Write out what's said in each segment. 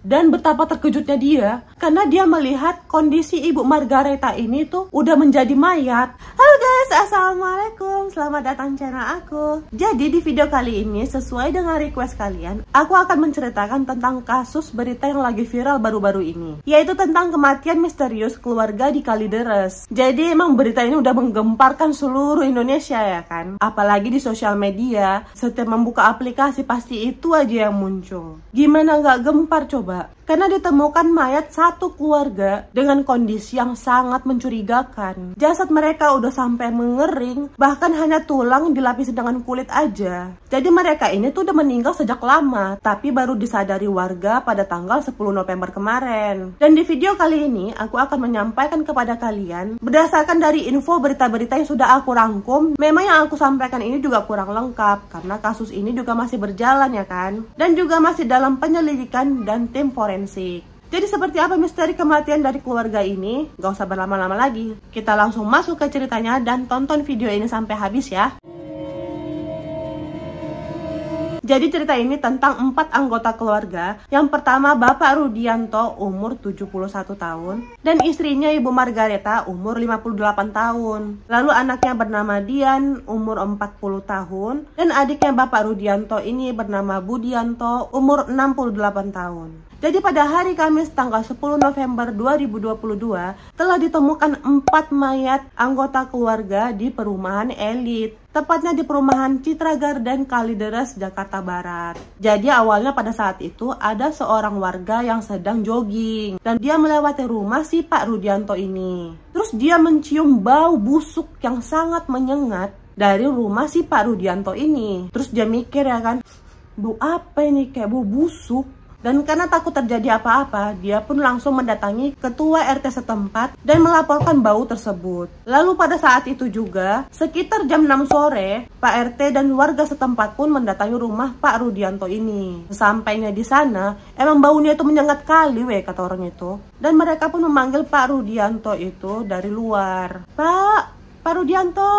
Dan betapa terkejutnya dia karena dia melihat kondisi Ibu Margareta ini tuh udah menjadi mayat. Halo guys, assalamualaikum, selamat datang channel aku. Jadi di video kali ini sesuai dengan request kalian, aku akan menceritakan tentang kasus berita yang lagi viral baru-baru ini, yaitu tentang kematian misterius keluarga di Kalideres. Jadi emang berita ini udah menggemparkan seluruh Indonesia ya kan. Apalagi di sosial media, setiap membuka aplikasi pasti itu aja yang muncul. Gimana nggak gempar coba? Karena ditemukan mayat satu keluarga dengan kondisi yang sangat mencurigakan. Jasad mereka udah sampai mengering, bahkan hanya tulang dilapisi dengan kulit aja. Jadi mereka ini tuh udah meninggal sejak lama, tapi baru disadari warga pada tanggal 10 November kemarin. Dan di video kali ini, aku akan menyampaikan kepada kalian, berdasarkan dari info berita-berita yang sudah aku rangkum, memang yang aku sampaikan ini juga kurang lengkap, karena kasus ini juga masih berjalan ya kan. Dan juga masih dalam penyelidikan dan tim forensik. Jadi seperti apa misteri kematian dari keluarga ini? Gak usah berlama-lama lagi, kita langsung masuk ke ceritanya dan tonton video ini sampai habis ya. Jadi cerita ini tentang 4 anggota keluarga. Yang pertama Bapak Rudianto umur 71 tahun dan istrinya Ibu Margareta umur 58 tahun. Lalu anaknya bernama Dian umur 40 tahun dan adiknya Bapak Rudianto ini bernama Budianto umur 68 tahun. Jadi pada hari Kamis tanggal 10 November 2022 telah ditemukan 4 mayat anggota keluarga di perumahan elit. Tepatnya di perumahan Citra Garden Kalideres, Jakarta Barat. Jadi awalnya pada saat itu ada seorang warga yang sedang jogging dan dia melewati rumah si Pak Rudianto ini. Terus dia mencium bau busuk yang sangat menyengat dari rumah si Pak Rudianto ini. Terus dia mikir ya kan, bau apa ini, kayak bau busuk. Dan karena takut terjadi apa-apa, dia pun langsung mendatangi ketua RT setempat dan melaporkan bau tersebut. Lalu pada saat itu juga, sekitar jam 6 sore, Pak RT dan warga setempat pun mendatangi rumah Pak Rudianto ini. Sesampainya di sana, emang baunya itu menyengat kali kata orang itu. Dan mereka pun memanggil Pak Rudianto itu dari luar. Pak Rudianto,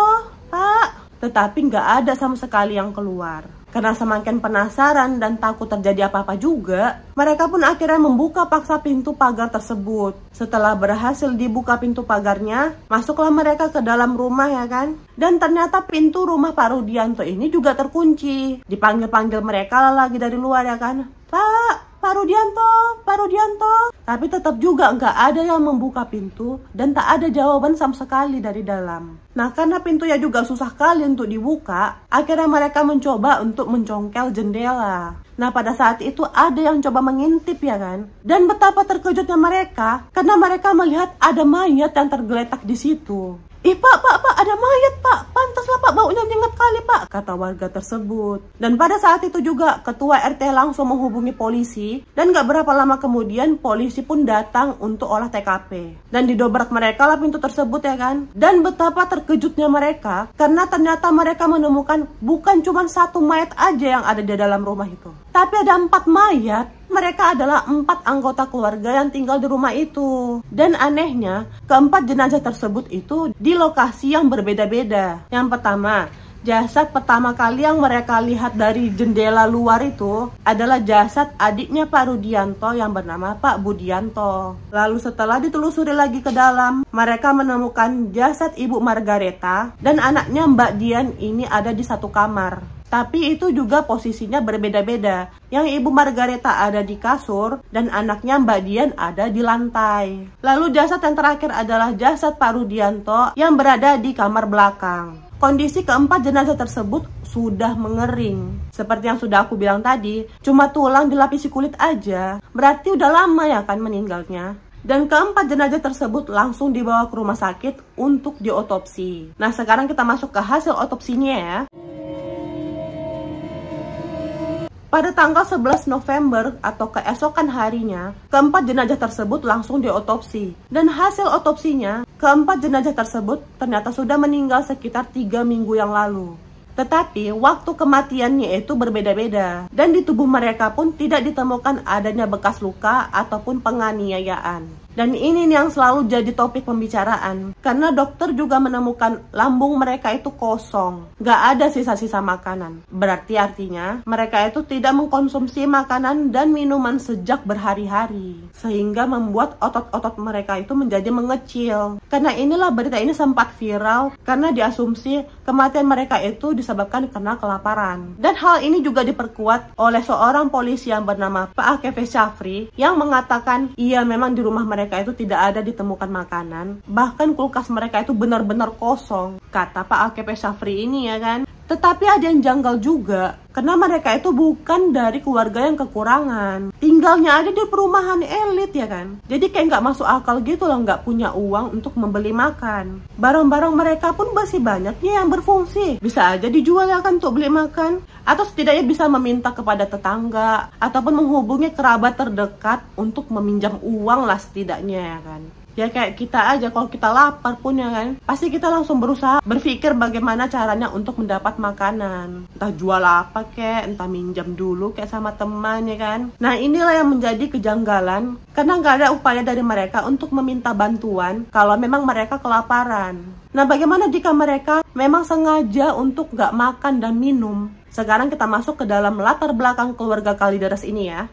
Pak. Tetapi nggak ada sama sekali yang keluar. Karena semakin penasaran dan takut terjadi apa-apa juga, mereka pun akhirnya membuka paksa pintu pagar tersebut. Setelah berhasil dibuka pintu pagarnya, masuklah mereka ke dalam rumah ya kan. Dan ternyata pintu rumah Pak Rudianto ini juga terkunci. Dipanggil-panggil mereka lagi dari luar ya kan. Pak Rudianto. Tapi tetap juga nggak ada yang membuka pintu dan tak ada jawaban sama sekali dari dalam. Nah karena pintunya juga susah kali untuk dibuka, akhirnya mereka mencoba untuk mencongkel jendela. Nah pada saat itu ada yang coba mengintip ya kan. Dan betapa terkejutnya mereka karena mereka melihat ada mayat yang tergeletak di situ. Pak, ada mayat pak, pantaslah pak, baunya nyengat kali pak, kata warga tersebut. Dan pada saat itu juga ketua RT langsung menghubungi polisi. Dan gak berapa lama kemudian polisi pun datang untuk olah TKP. Dan didobrak mereka lah pintu tersebut ya kan. Dan betapa terkejutnya mereka karena ternyata mereka menemukan bukan cuma 1 mayat aja yang ada di dalam rumah itu, tapi ada 4 mayat. Mereka adalah 4 anggota keluarga yang tinggal di rumah itu. Dan anehnya, keempat jenazah tersebut itu di lokasi yang berbeda-beda. Yang pertama, jasad pertama kali yang mereka lihat dari jendela luar itu adalah jasad adiknya Pak Rudianto yang bernama Pak Budianto. Lalu setelah ditelusuri lagi ke dalam, mereka menemukan jasad Ibu Margareta dan anaknya Mbak Dian ini ada di satu kamar. Tapi itu juga posisinya berbeda-beda. Yang Ibu Margareta ada di kasur dan anaknya Mbak Dian ada di lantai. Lalu jasad yang terakhir adalah jasad Pak Rudianto yang berada di kamar belakang. Kondisi keempat jenazah tersebut sudah mengering. Seperti yang sudah aku bilang tadi, cuma tulang dilapisi kulit aja. Berarti udah lama ya kan meninggalnya. Dan keempat jenazah tersebut langsung dibawa ke rumah sakit untuk diotopsi. Nah sekarang kita masuk ke hasil otopsinya ya. Pada tanggal 11 November atau keesokan harinya, keempat jenazah tersebut langsung diotopsi. Dan hasil otopsinya, keempat jenazah tersebut ternyata sudah meninggal sekitar 3 minggu yang lalu. Tetapi waktu kematiannya itu berbeda-beda. Dan di tubuh mereka pun tidak ditemukan adanya bekas luka ataupun penganiayaan. Dan ini nih yang selalu jadi topik pembicaraan. Karena dokter juga menemukan lambung mereka itu kosong. Gak ada sisa-sisa makanan. Berarti artinya mereka itu tidak mengkonsumsi makanan dan minuman sejak berhari-hari. Sehingga membuat otot-otot mereka itu menjadi mengecil. Karena inilah berita ini sempat viral karena diasumsi kematian mereka itu disebabkan karena kelaparan. Dan hal ini juga diperkuat oleh seorang polisi yang bernama Pak AKP Syafri yang mengatakan iya memang di rumah mereka itu tidak ada ditemukan makanan, bahkan kulkas mereka itu benar-benar kosong, kata Pak AKP Syafri ini ya kan. Tetapi ada yang janggal juga, karena mereka itu bukan dari keluarga yang kekurangan, tinggalnya ada di perumahan elit ya kan. Jadi kayak nggak masuk akal gitu loh, nggak punya uang untuk membeli makan. Barang-barang mereka pun masih banyaknya yang berfungsi, bisa aja dijual ya kan untuk beli makan. Atau setidaknya bisa meminta kepada tetangga, ataupun menghubungi kerabat terdekat untuk meminjam uang lah setidaknya ya kan. Ya kayak kita aja, kalau kita lapar pun ya kan, pasti kita langsung berusaha berpikir bagaimana caranya untuk mendapat makanan. Entah jual apa kek, entah minjam dulu kayak sama teman ya kan. Nah inilah yang menjadi kejanggalan, karena nggak ada upaya dari mereka untuk meminta bantuan kalau memang mereka kelaparan. Nah bagaimana jika mereka memang sengaja untuk nggak makan dan minum? Sekarang kita masuk ke dalam latar belakang keluarga Kalideres ini ya.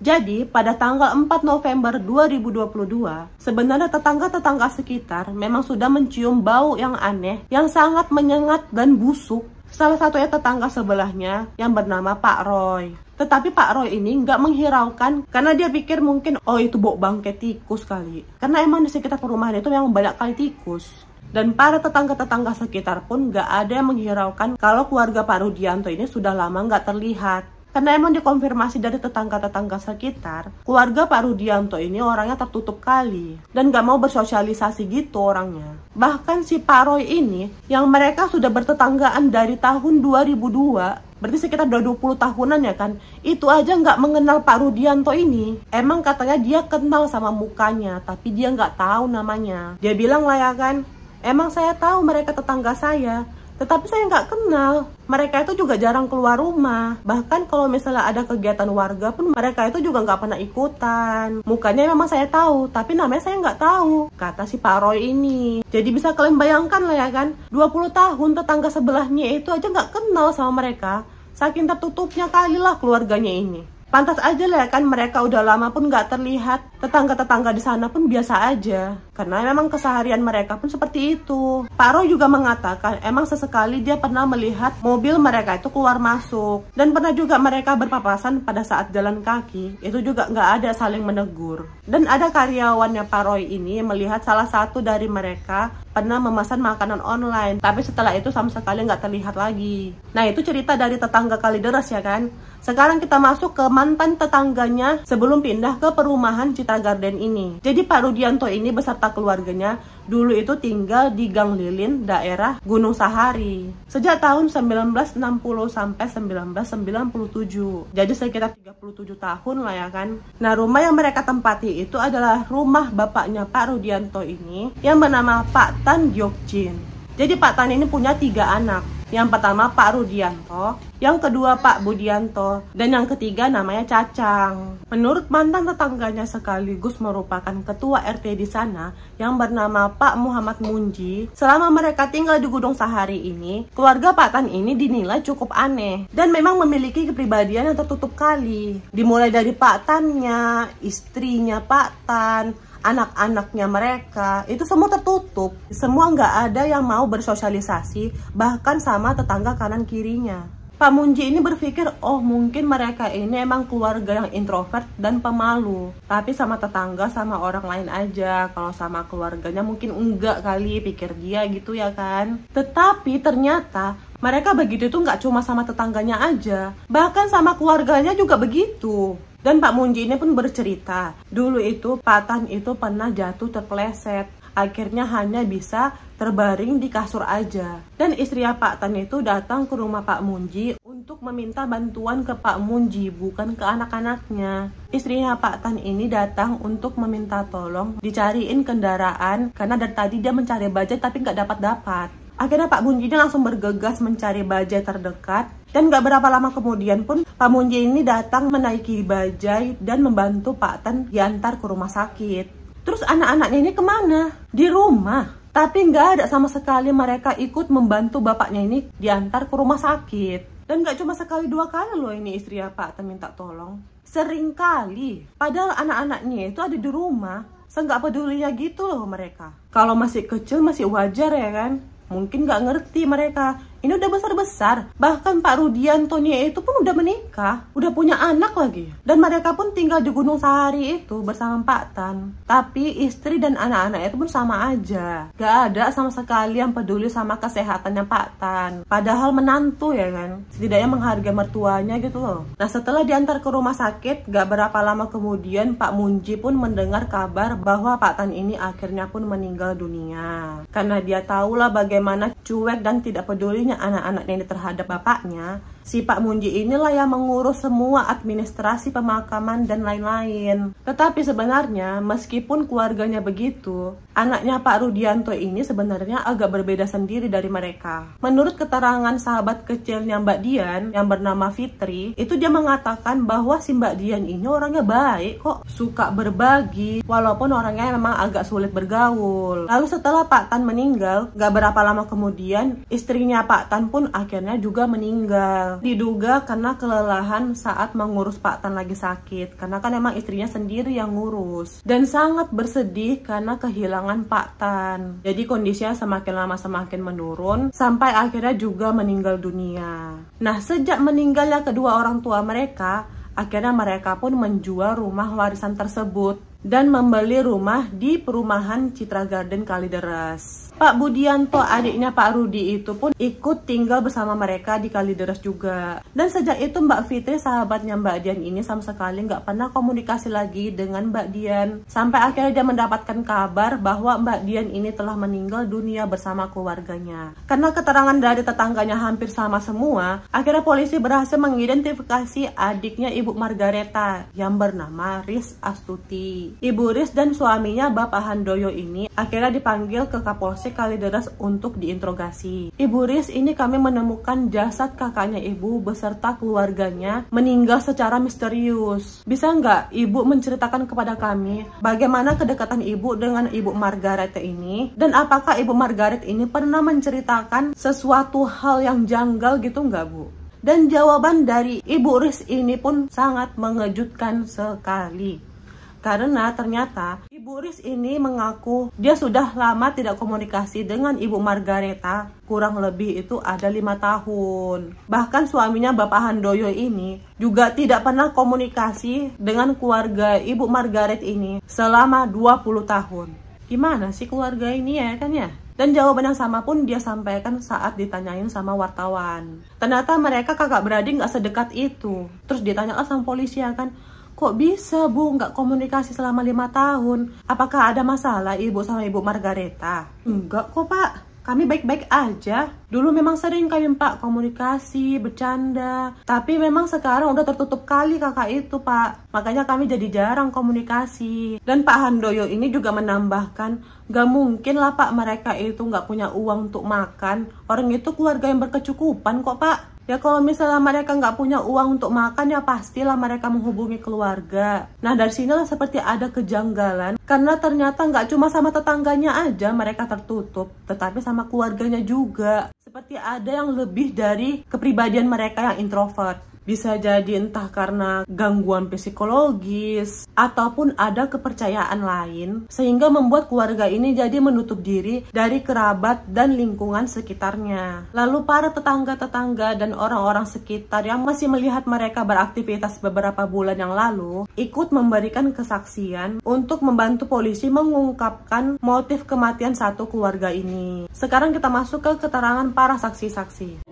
Jadi, pada tanggal 4 November 2022, sebenarnya tetangga-tetangga sekitar memang sudah mencium bau yang aneh, yang sangat menyengat dan busuk. Salah satunya tetangga sebelahnya yang bernama Pak Roy. Tetapi Pak Roy ini nggak menghiraukan karena dia pikir mungkin, oh itu bau bangkai tikus kali. Karena emang di sekitar perumahan itu memang banyak kali tikus. Dan para tetangga-tetangga sekitar pun nggak ada yang menghiraukan kalau keluarga Pak Rudianto ini sudah lama nggak terlihat. Karena emang dikonfirmasi dari tetangga-tetangga sekitar, keluarga Pak Rudianto ini orangnya tertutup kali. Dan gak mau bersosialisasi gitu orangnya. Bahkan si Pak Roy ini, yang mereka sudah bertetanggaan dari tahun 2002, berarti sekitar 20 tahunan ya kan, itu aja gak mengenal Pak Rudianto ini. Emang katanya dia kenal sama mukanya, tapi dia gak tahu namanya. Dia bilang lah ya kan, emang saya tahu mereka tetangga saya, tetapi saya nggak kenal. Mereka itu juga jarang keluar rumah. Bahkan kalau misalnya ada kegiatan warga pun mereka itu juga nggak pernah ikutan. Mukanya memang saya tahu, tapi namanya saya nggak tahu, kata si Pak Roy ini. Jadi bisa kalian bayangkan lah ya kan, 20 tahun tetangga sebelahnya itu aja nggak kenal sama mereka. Saking tertutupnya kali lah keluarganya ini. Pantas aja lah ya kan, mereka udah lama pun nggak terlihat. Tetangga-tetangga di sana pun biasa aja. Karena memang keseharian mereka pun seperti itu. Pak Roy juga mengatakan emang sesekali dia pernah melihat mobil mereka itu keluar masuk. Dan pernah juga mereka berpapasan pada saat jalan kaki. Itu juga nggak ada saling menegur. Dan ada karyawannya Pak Roy ini melihat salah satu dari mereka pernah memesan makanan online. Tapi setelah itu sama sekali nggak terlihat lagi. Nah itu cerita dari tetangga Kalideres ya kan. Sekarang kita masuk ke mantan tetangganya sebelum pindah ke perumahan Citra Garden ini. Jadi Pak Rudianto ini beserta keluarganya dulu itu tinggal di Gang Lilin, daerah Gunung Sahari. Sejak tahun 1960 sampai 1997. Jadi sekitar 37 tahun lah ya kan. Nah rumah yang mereka tempati itu adalah rumah bapaknya Pak Rudianto ini yang bernama Pak Tan Gyokjin. Jadi Pak Tan ini punya 3 anak. Yang pertama Pak Rudianto, yang kedua Pak Budianto, dan yang ketiga namanya Cacang. Menurut mantan tetangganya sekaligus merupakan ketua RT di sana yang bernama Pak Muhammad Munji, selama mereka tinggal di Gunung Sahari ini, keluarga Pak Tan ini dinilai cukup aneh dan memang memiliki kepribadian yang tertutup kali. Dimulai dari Pak Tannya, istrinya Pak Tan, anak-anaknya mereka, itu semua tertutup. Semua nggak ada yang mau bersosialisasi, bahkan sama tetangga kanan kirinya. Pak Munji ini berpikir, oh mungkin mereka ini emang keluarga yang introvert dan pemalu. Tapi sama tetangga, sama orang lain aja. Kalau sama keluarganya mungkin enggak kali, pikir dia gitu ya kan. Tetapi ternyata mereka begitu tuh nggak cuma sama tetangganya aja, bahkan sama keluarganya juga begitu. Dan Pak Munji ini pun bercerita, dulu itu Pak Tan itu pernah jatuh terpeleset. Akhirnya hanya bisa terbaring di kasur aja. Dan istri Pak Tan itu datang ke rumah Pak Munji untuk meminta bantuan ke Pak Munji, bukan ke anak-anaknya. Istrinya Pak Tan ini datang untuk meminta tolong dicariin kendaraan, karena dari tadi dia mencari bajai tapi nggak dapat-dapat. Akhirnya Pak Munji ini langsung bergegas mencari bajai terdekat Dan gak berapa lama kemudian pun Pak Munji ini datang menaiki bajai dan membantu Pak Tan diantar ke rumah sakit. Terus anak-anaknya ini kemana? Di rumah. Tapi nggak ada sama sekali mereka ikut membantu bapaknya ini diantar ke rumah sakit. Dan nggak cuma sekali dua kali loh ini istri Pak Tan minta tolong. Sering kali. Padahal anak-anaknya itu ada di rumah. Seenggak pedulinya gitu loh mereka. Kalau masih kecil masih wajar ya kan. Mungkin nggak ngerti mereka. Ini udah besar-besar. Bahkan Pak Rudianto itu pun udah menikah. Udah punya anak lagi. Dan mereka pun tinggal di Gunung Sahari itu bersama Pak Tan. Tapi istri dan anak-anak itu pun sama aja. Gak ada sama sekali yang peduli sama kesehatannya Pak Tan. Padahal menantu ya kan. Setidaknya menghargai mertuanya gitu loh. Nah setelah diantar ke rumah sakit, gak berapa lama kemudian Pak Munji pun mendengar kabar bahwa Pak Tan ini akhirnya pun meninggal dunia. Karena dia tahulah bagaimana cuek dan tidak pedulinya anak-anaknya ini terhadap bapaknya. Si Pak Munji inilah yang mengurus semua administrasi pemakaman dan lain-lain. Tetapi sebenarnya meskipun keluarganya begitu, anaknya Pak Rudianto ini sebenarnya agak berbeda sendiri dari mereka. Menurut keterangan sahabat kecilnya Mbak Dian yang bernama Fitri, itu dia mengatakan bahwa si Mbak Dian ini orangnya baik kok, suka berbagi walaupun orangnya memang agak sulit bergaul. Lalu setelah Pak Tan meninggal, gak berapa lama kemudian istrinya Pak Tan pun akhirnya juga meninggal. Diduga karena kelelahan saat mengurus Pak Tan lagi sakit. Karena kan emang istrinya sendiri yang ngurus. Dan sangat bersedih karena kehilangan Pak Tan. Jadi kondisinya semakin lama semakin menurun. Sampai akhirnya juga meninggal dunia. Nah sejak meninggalnya kedua orang tua mereka, akhirnya mereka pun menjual rumah warisan tersebut. Dan membeli rumah di perumahan Citra Garden Kalideres. Pak Budianto, adiknya Pak Rudi itu pun ikut tinggal bersama mereka di Kalideres juga. Dan sejak itu Mbak Fitri, sahabatnya Mbak Dian ini sama sekali nggak pernah komunikasi lagi dengan Mbak Dian. Sampai akhirnya dia mendapatkan kabar bahwa Mbak Dian ini telah meninggal dunia bersama keluarganya. Karena keterangan dari tetangganya hampir sama semua, akhirnya polisi berhasil mengidentifikasi adiknya Ibu Margareta yang bernama Riz Astuti. Ibu Riz dan suaminya Bapak Handoyo ini akhirnya dipanggil ke Kapolsek Kalideres untuk diinterogasi. Ibu Riz ini kami menemukan jasad kakaknya ibu beserta keluarganya meninggal secara misterius. Bisa nggak ibu menceritakan kepada kami bagaimana kedekatan ibu dengan Ibu Margaret ini? Dan apakah Ibu Margaret ini pernah menceritakan sesuatu hal yang janggal gitu nggak Bu? Dan jawaban dari Ibu Riz ini pun sangat mengejutkan sekali. Karena ternyata Ibu Riz ini mengaku dia sudah lama tidak komunikasi dengan Ibu Margareta, kurang lebih itu ada 5 tahun. Bahkan suaminya Bapak Handoyo ini juga tidak pernah komunikasi dengan keluarga Ibu Margaret ini selama 20 tahun. Gimana sih keluarga ini ya kan ya? Dan jawaban yang sama pun dia sampaikan saat ditanyain sama wartawan. Ternyata mereka kakak beradik nggak sedekat itu. Terus ditanyakan sama polisi ya kan, kok bisa Bu nggak komunikasi selama 5 tahun? Apakah ada masalah ibu sama Ibu Margareta? Enggak kok Pak, kami baik-baik aja. Dulu memang sering kami Pak komunikasi, bercanda. Tapi memang sekarang udah tertutup kali kakak itu Pak. Makanya kami jadi jarang komunikasi. Dan Pak Handoyo ini juga menambahkan, gak mungkin lah Pak mereka itu nggak punya uang untuk makan. Orang itu keluarga yang berkecukupan kok Pak. Ya kalau misalnya mereka nggak punya uang untuk makan ya pastilah mereka menghubungi keluarga. Nah dari sinilah seperti ada kejanggalan. Karena ternyata nggak cuma sama tetangganya aja mereka tertutup, tetapi sama keluarganya juga. Seperti ada yang lebih dari kepribadian mereka yang introvert. Bisa jadi entah karena gangguan psikologis ataupun ada kepercayaan lain sehingga membuat keluarga ini jadi menutup diri dari kerabat dan lingkungan sekitarnya. Lalu para tetangga-tetangga dan orang-orang sekitar yang masih melihat mereka beraktivitas beberapa bulan yang lalu ikut memberikan kesaksian untuk membantu polisi mengungkapkan motif kematian satu keluarga ini. Sekarang kita masuk ke keterangan para saksi-saksi.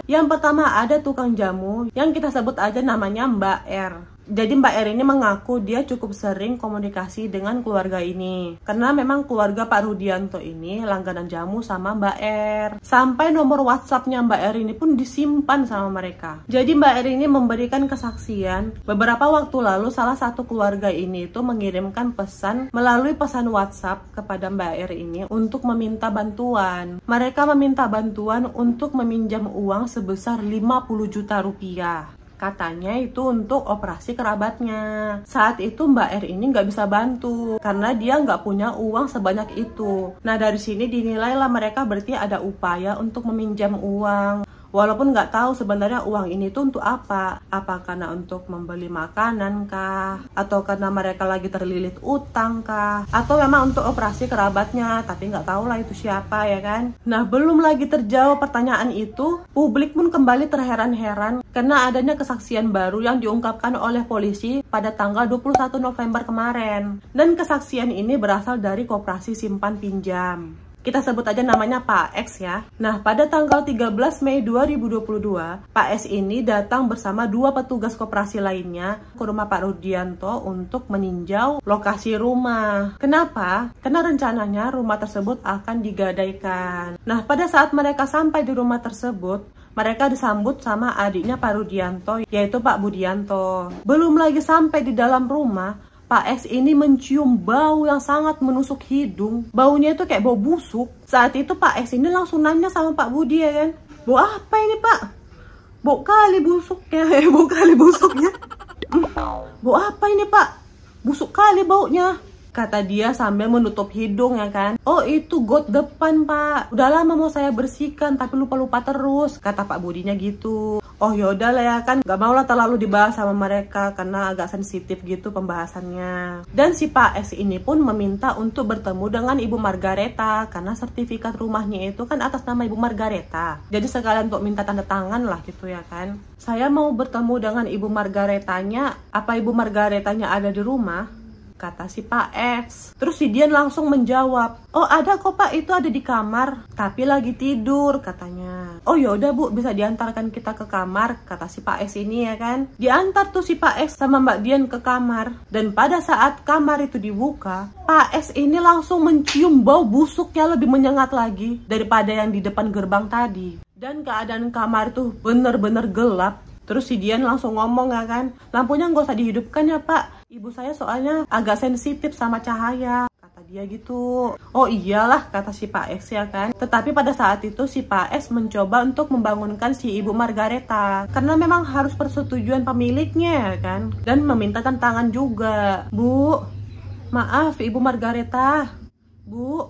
Yang pertama ada tukang jamu yang kita sebut aja namanya Mbak R. Jadi Mbak R ini mengaku dia cukup sering komunikasi dengan keluarga ini. Karena memang keluarga Pak Rudianto ini langganan jamu sama Mbak R. Sampai nomor WhatsAppnya Mbak R ini pun disimpan sama mereka. Jadi Mbak R ini memberikan kesaksian, beberapa waktu lalu salah satu keluarga ini itu mengirimkan pesan melalui pesan WhatsApp kepada Mbak R ini untuk meminta bantuan. Mereka meminta bantuan untuk meminjam uang sebesar 50 juta rupiah. Katanya itu untuk operasi kerabatnya. Saat itu Mbak R ini nggak bisa bantu karena dia nggak punya uang sebanyak itu. Nah dari sini dinilailah mereka berarti ada upaya untuk meminjam uang. Walaupun nggak tahu sebenarnya uang ini tuh untuk apa. Apa karena untuk membeli makanan kah? Atau karena mereka lagi terlilit utang kah? Atau memang untuk operasi kerabatnya, tapi nggak tahu lah itu siapa ya kan? Nah belum lagi terjawab pertanyaan itu, publik pun kembali terheran-heran karena adanya kesaksian baru yang diungkapkan oleh polisi pada tanggal 21 November kemarin. Dan kesaksian ini berasal dari Koperasi Simpan Pinjam. Kita sebut aja namanya Pak X ya. Nah, pada tanggal 13 Mei 2022, Pak S ini datang bersama dua petugas koperasi lainnya ke rumah Pak Rudianto untuk meninjau lokasi rumah. Kenapa? Karena rencananya rumah tersebut akan digadaikan. Nah, pada saat mereka sampai di rumah tersebut, mereka disambut sama adiknya Pak Rudianto, yaitu Pak Budianto. Belum lagi sampai di dalam rumah, Pak S ini mencium bau yang sangat menusuk hidung. Baunya itu kayak bau busuk. Saat itu Pak S ini langsung nanya sama Pak Budi ya kan, bau apa ini Pak? Bau kali busuknya, bau kali busuknya. Bau apa ini Pak? Busuk kali baunya, kata dia sambil menutup hidung ya kan. Oh itu got depan Pak, udah lama mau saya bersihkan tapi lupa-lupa terus, kata Pak Budinya gitu. Oh yaudah lah ya kan, gak mau lah terlalu dibahas sama mereka karena agak sensitif gitu pembahasannya. Dan si Pak S ini pun meminta untuk bertemu dengan Ibu Margareta karena sertifikat rumahnya itu kan atas nama Ibu Margareta. Jadi sekalian untuk minta tanda tangan lah gitu ya kan. Saya mau bertemu dengan Ibu Margaretanya, apa Ibu Margaretanya ada di rumah? Kata si Pak X. Terus si Dian langsung menjawab, oh ada kok Pak, itu ada di kamar tapi lagi tidur katanya. Oh yaudah Bu, bisa diantarkan kita ke kamar, kata si Pak X ini ya kan. Diantar tuh si Pak X sama Mbak Dian ke kamar. Dan pada saat kamar itu dibuka, Pak X ini langsung mencium bau busuknya lebih menyengat lagi daripada yang di depan gerbang tadi. Dan keadaan kamar itu bener-bener gelap. Terus si Dian langsung ngomong ya kan, lampunya nggak usah dihidupkan ya Pak, ibu saya soalnya agak sensitif sama cahaya, kata dia gitu. Oh iyalah, kata si Pak X ya kan. Tetapi pada saat itu si Pak X mencoba untuk membangunkan si Ibu Margareta karena memang harus persetujuan pemiliknya ya kan. Dan meminta tantangan juga. Bu, maaf Ibu Margareta. Bu,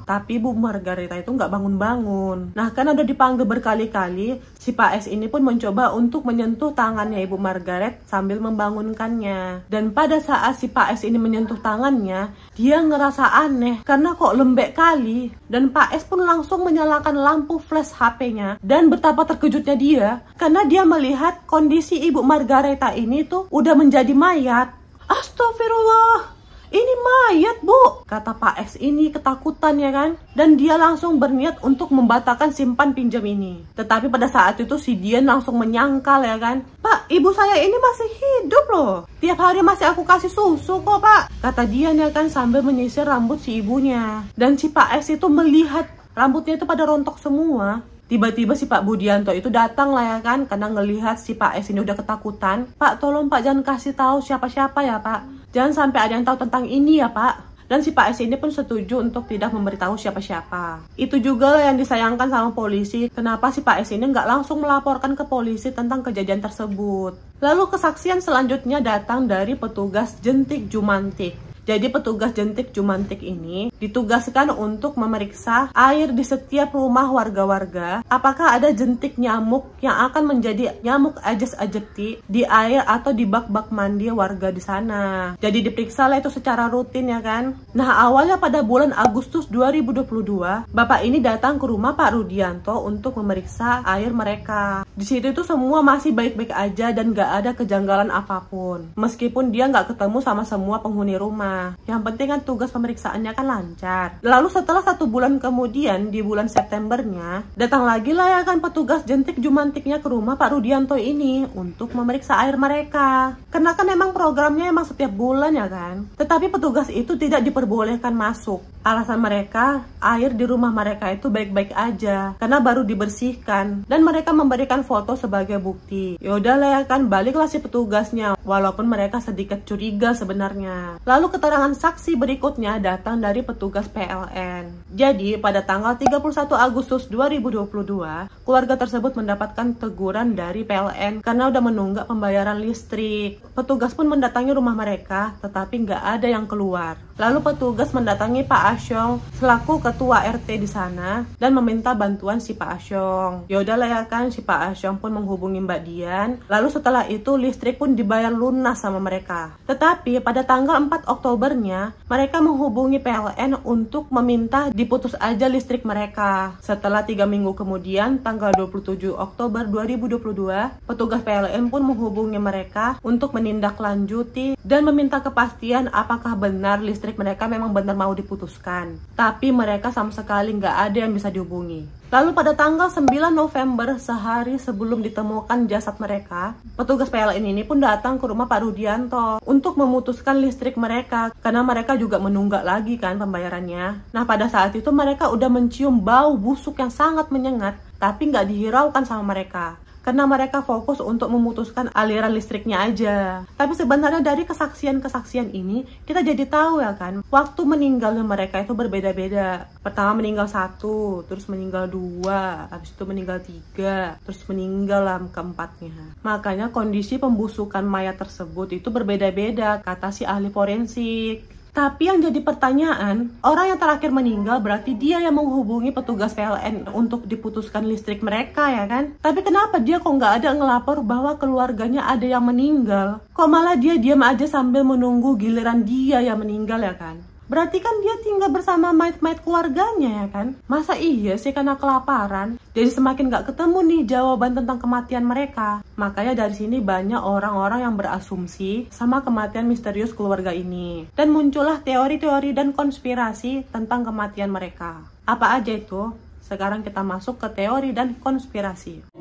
tapi Bu Margareta itu nggak bangun-bangun. Nah, kan udah dipanggil berkali-kali, si Pak S ini pun mencoba untuk menyentuh tangannya Ibu Margaret sambil membangunkannya. Dan pada saat si Pak S ini menyentuh tangannya, dia ngerasa aneh karena kok lembek kali. Dan Pak S pun langsung menyalakan lampu flash HP-nya. Dan betapa terkejutnya dia karena dia melihat kondisi Ibu Margareta ini tuh udah menjadi mayat. Astagfirullah, ini mayat Bu, kata Pak X ini ketakutan ya kan. Dan dia langsung berniat untuk membatalkan simpan pinjam ini. Tetapi pada saat itu si Dian langsung menyangkal ya kan, Pak, ibu saya ini masih hidup loh, tiap hari masih aku kasih susu kok Pak, kata Dian ya kan sambil menyisir rambut si ibunya. Dan si Pak X itu melihat rambutnya itu pada rontok semua. Tiba-tiba si Pak Budianto itu datang lah ya kan, karena ngelihat si Pak S ini udah ketakutan. Pak, tolong Pak jangan kasih tahu siapa-siapa ya Pak. Jangan sampai ada yang tahu tentang ini ya Pak. Dan si Pak S ini pun setuju untuk tidak memberitahu siapa-siapa. Itu juga lah yang disayangkan sama polisi. Kenapa si Pak S ini nggak langsung melaporkan ke polisi tentang kejadian tersebut. Lalu kesaksian selanjutnya datang dari petugas Jentik Jumantik. Jadi petugas Jentik Jumantik ini ditugaskan untuk memeriksa air di setiap rumah warga-warga. Apakah ada jentik nyamuk yang akan menjadi nyamuk Aedes aegypti di air atau di bak-bak mandi warga di sana. Jadi diperiksa lah itu secara rutin ya kan. Nah awalnya pada bulan Agustus 2022, Bapak ini datang ke rumah Pak Rudianto untuk memeriksa air mereka. Di situ itu semua masih baik-baik aja dan gak ada kejanggalan apapun. Meskipun dia gak ketemu sama semua penghuni rumah. rumah. Yang penting kan tugas pemeriksaannya kan lancar. Lalu setelah 1 bulan kemudian, di bulan Septembernya, datang lagi lah ya kan petugas jentik jumantiknya ke rumah Pak Rudianto ini untuk memeriksa air mereka. Karena kan emang programnya emang setiap bulan ya kan. Tetapi petugas itu tidak diperbolehkan masuk. Alasan mereka, air di rumah mereka itu baik-baik aja karena baru dibersihkan, dan mereka memberikan foto sebagai bukti. Yaudahlah ya kan, baliklah si petugasnya walaupun mereka sedikit curiga sebenarnya. Lalu keterangan saksi berikutnya datang dari petugas PLN. Jadi pada tanggal 31 Agustus 2022, keluarga tersebut mendapatkan teguran dari PLN karena udah menunggak pembayaran listrik. Petugas pun mendatangi rumah mereka, tetapi nggak ada yang keluar. Lalu petugas mendatangi Pak Asyong selaku ketua RT di sana dan meminta bantuan si Pak Asyong. Yaudahlah ya kan, si Pak Asyong pun menghubungi Mbak Dian. Lalu setelah itu listrik pun dibayar lunas sama mereka. Tetapi pada tanggal 4 Oktobernya, mereka menghubungi PLN untuk meminta diputus aja listrik mereka. Setelah 3 minggu kemudian, tanggal 27 Oktober 2022, petugas PLN pun menghubungi mereka untuk menindaklanjuti dan meminta kepastian apakah benar listrik mereka memang benar mau diputuskan. Tapi mereka sama sekali nggak ada yang bisa dihubungi. Lalu pada tanggal 9 November, sehari sebelum ditemukan jasad mereka, petugas PLN ini pun datang ke rumah Pak Rudianto untuk memutuskan listrik mereka karena mereka juga menunggak lagi kan pembayarannya. Nah pada saat itu mereka udah mencium bau busuk yang sangat menyengat, tapi nggak dihiraukan sama mereka karena mereka fokus untuk memutuskan aliran listriknya aja. Tapi sebenarnya dari kesaksian-kesaksian ini kita jadi tahu ya kan, waktu meninggalnya mereka itu berbeda-beda. Pertama meninggal 1, terus meninggal 2, habis itu meninggal 3, terus meninggal keempatnya. Makanya kondisi pembusukan mayat tersebut itu berbeda-beda, kata si ahli forensik. Tapi yang jadi pertanyaan, orang yang terakhir meninggal berarti dia yang menghubungi petugas PLN untuk diputuskan listrik mereka ya kan? Tapi kenapa dia kok nggak ada ngelapor bahwa keluarganya ada yang meninggal? Kok malah dia diam aja sambil menunggu giliran dia yang meninggal ya kan? Berarti kan dia tinggal bersama mayat-mayat keluarganya ya kan? Masa iya sih karena kelaparan? Jadi semakin gak ketemu nih jawaban tentang kematian mereka. Makanya dari sini banyak orang-orang yang berasumsi sama kematian misterius keluarga ini. Dan muncullah teori-teori dan konspirasi tentang kematian mereka. Apa aja itu? Sekarang kita masuk ke teori dan konspirasi.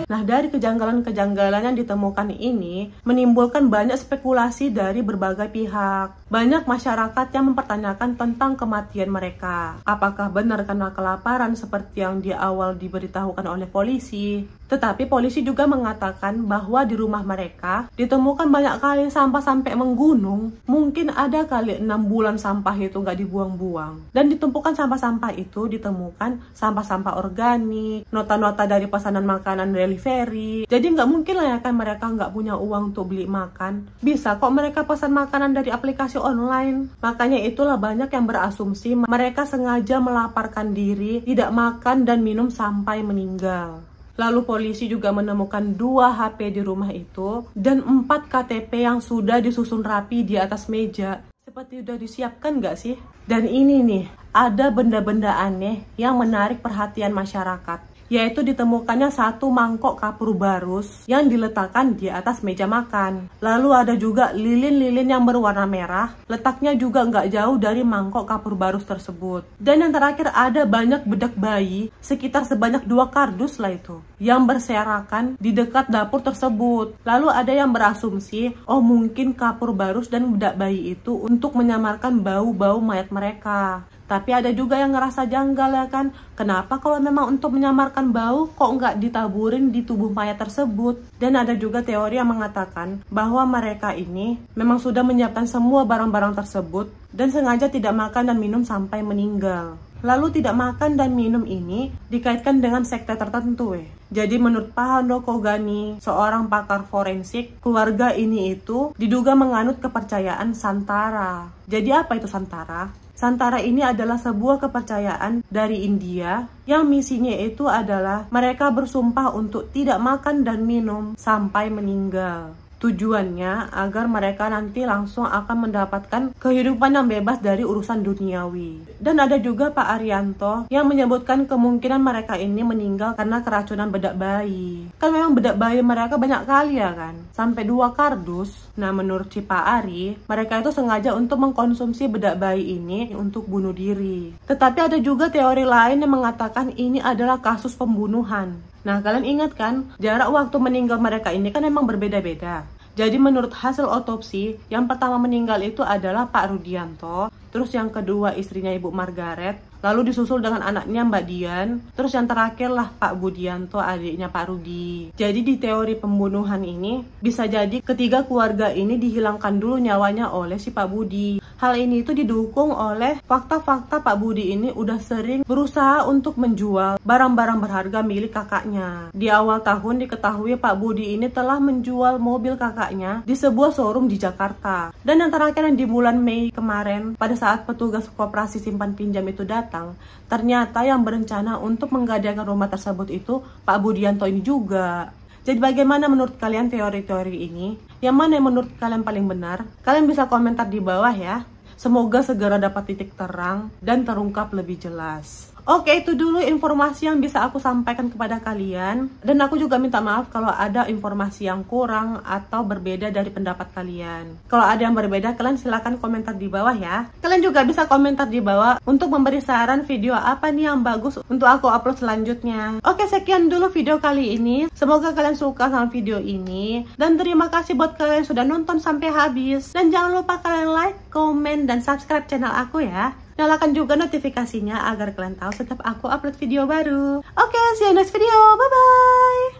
Nah, dari kejanggalan-kejanggalan yang ditemukan ini menimbulkan banyak spekulasi dari berbagai pihak. Banyak masyarakat yang mempertanyakan tentang kematian mereka. Apakah benar karena kelaparan seperti yang di awal diberitahukan oleh polisi? Tetapi polisi juga mengatakan bahwa di rumah mereka ditemukan banyak kali sampah sampai menggunung. Mungkin ada kali 6 bulan sampah itu nggak dibuang-buang. Dan ditumpukan sampah-sampah itu ditemukan sampah-sampah organik, nota-nota dari pesanan makanan delivery. Jadi nggak mungkin lah ya kan mereka nggak punya uang untuk beli makan. Bisa kok mereka pesan makanan dari aplikasi online. Makanya itulah banyak yang berasumsi mereka sengaja melaparkan diri, tidak makan dan minum sampai meninggal. Lalu polisi juga menemukan 2 HP di rumah itu dan 4 KTP yang sudah disusun rapi di atas meja. Seperti udah disiapkan nggak sih? Dan ini nih, ada benda-benda aneh yang menarik perhatian masyarakat. Yaitu ditemukannya 1 mangkok kapur barus yang diletakkan di atas meja makan. Lalu ada juga lilin-lilin yang berwarna merah, letaknya juga nggak jauh dari mangkok kapur barus tersebut. Dan yang terakhir ada banyak bedak bayi, sekitar sebanyak 2 kardus lah itu, yang berserakan di dekat dapur tersebut. Lalu ada yang berasumsi, oh mungkin kapur barus dan bedak bayi itu untuk menyamarkan bau-bau mayat mereka. Tapi ada juga yang ngerasa janggal ya kan, kenapa kalau memang untuk menyamarkan bau kok nggak ditaburin di tubuh mayat tersebut? Dan ada juga teori yang mengatakan bahwa mereka ini memang sudah menyiapkan semua barang-barang tersebut dan sengaja tidak makan dan minum sampai meninggal. Lalu tidak makan dan minum ini dikaitkan dengan sekte tertentu Jadi menurut Pak Handoko Gani, seorang pakar forensik, keluarga ini itu diduga menganut kepercayaan Santara. Jadi apa itu Santara? Santara ini adalah sebuah kepercayaan dari India yang misinya itu adalah mereka bersumpah untuk tidak makan dan minum sampai meninggal. Tujuannya agar mereka nanti langsung akan mendapatkan kehidupan yang bebas dari urusan duniawi. Dan ada juga Pak Arianto yang menyebutkan kemungkinan mereka ini meninggal karena keracunan bedak bayi. Kan memang bedak bayi mereka banyak kali ya kan, sampai 2 kardus. Nah menurut si Pak Ari, mereka itu sengaja untuk mengkonsumsi bedak bayi ini untuk bunuh diri. Tetapi ada juga teori lain yang mengatakan ini adalah kasus pembunuhan. Nah, kalian ingat kan, jarak waktu meninggal mereka ini kan memang berbeda-beda. Jadi menurut hasil otopsi, yang pertama meninggal itu adalah Pak Rudianto, terus yang kedua istrinya Ibu Margaret, lalu disusul dengan anaknya Mbak Dian, terus yang terakhir lah Pak Budianto, adiknya Pak Rudi. Jadi di teori pembunuhan ini, bisa jadi ketiga keluarga ini dihilangkan dulu nyawanya oleh si Pak Budi. Hal ini itu didukung oleh fakta-fakta Pak Budi ini udah sering berusaha untuk menjual barang-barang berharga milik kakaknya. Di awal tahun diketahui Pak Budi ini telah menjual mobil kakaknya di sebuah showroom di Jakarta. Dan yang terakhir yang di bulan Mei kemarin, pada saat petugas koperasi simpan pinjam itu datang, ternyata yang berencana untuk menggadaikan rumah tersebut itu Pak Budianto ini juga. Jadi bagaimana menurut kalian teori-teori ini? Yang mana yang menurut kalian paling benar? Kalian bisa komentar di bawah ya. Semoga segera dapat titik terang dan terungkap lebih jelas. Oke, itu dulu informasi yang bisa aku sampaikan kepada kalian. Dan aku juga minta maaf kalau ada informasi yang kurang atau berbeda dari pendapat kalian. Kalau ada yang berbeda, kalian silahkan komentar di bawah ya. Kalian juga bisa komentar di bawah untuk memberi saran video apa nih yang bagus untuk aku upload selanjutnya. Oke, sekian dulu video kali ini. Semoga kalian suka sama video ini. Dan terima kasih buat kalian yang sudah nonton sampai habis. Dan jangan lupa kalian like, komen, dan subscribe channel aku ya. Nyalakan juga notifikasinya agar kalian tahu setiap aku upload video baru. Oke, see you next video. Bye-bye.